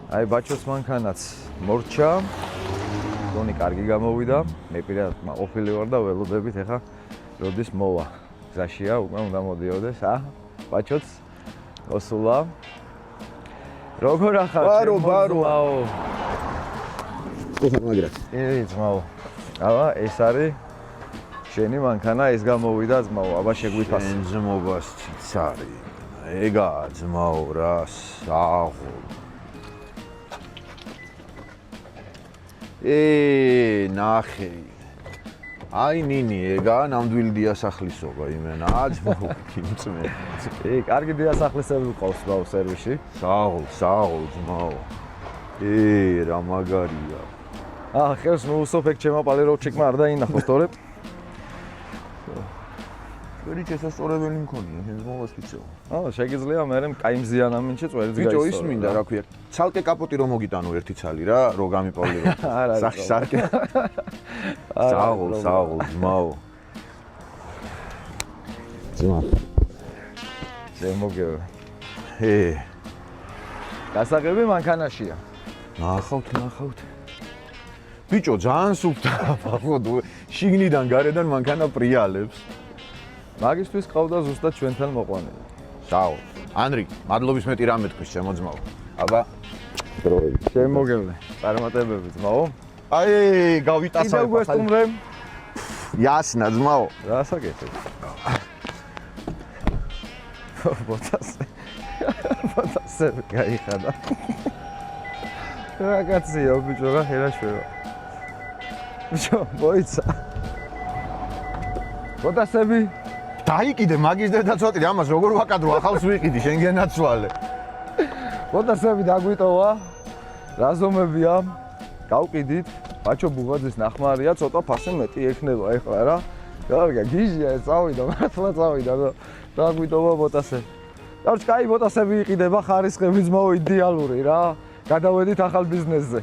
აი ბაჩოს მანქანაც მორჩა. გონი კარგი გამოვიდა. მე პირადად ყოფილი ვარ და ველოდებით ეხა როდის მოვა. გზაშია, უკვე უნდა მოდიოდეს, ბაჩოც მოსულა. როგორ ახალ ბარო. ხოხა მაგრა. ძმაო. აბა ეს არის შენი მანქანა, ეს გამოვიდა ძმაო, აბა შეგვიფას. შენ ძმობას ციცარი. ეგა ძმაო რა, საღო. ნახე. აი ნინი, ეგა ნამდვილი დიასახლისობა იმენა, ძმაო, კინწმე. კარგი დიასახლისები ყავს ძმაო სერვისში. საღო, ძმაო. რა მაგარია. ხელს მოუსოფ ეგ ჩემო პალეროვჩიკმა არ დაინახოს თორე. ვერი შესასწორებელი მქონია, შენ ძმობას ვიცევ. შეგიძლია მე კაი მზიანამინჩე წვერიც გაისწორო. ბიჭო, ის მინდა რა ქვია, ცალკე კაპოტი რომ მოგიტანო ერთი ცალი რა, რო გამიპავლე რომ. სახში სარკე. საღო, ძმაო. ძმა. შემოგევა. გასაღები მანქანაშია. ნახავთ. ბიჭო, ძალიან სუფთა, ბაღოდო, შიგნიდან გარედან მანქანა პრიალებს. მაგისთვის ყავდა ზუსტად ჩვენთან მოყვანილი. საო. ანრი, მადლობის მეტი რამე თქვის ჩემო ძმაო. აბა, დროი. შემოგევლე. წარმატებები ძმაო. აი, გავიტასავ. კიდევ გვესტუმრე. იასნა ძმაო. რა საკეთე? ბოტასე გაიხადა. რა კაცია ბიჭო, რა ხერაშვება. ბიჭო, მოიცა. ბოტასები დაიკიდე მაგის და ცოტი ამას როგორ ვაკადრო ახალს ვიყიდი შენ გენაცვალე. ბოტასები დაგვიტოვა. რაზომებია? გავყიდით. ბაჩო ბუღაძის ნახმარია, ცოტა ფასი მეტი ექნება ეხლა რა. კარგია, გიჟია ეს წავიდა, მართლა წავიდა და დაგვიტოვა ბოტასები. კაი ბოტასები იყიდება, ხარისხები ძმაო იდეალური რა. გადავედით ახალ ბიზნესზე.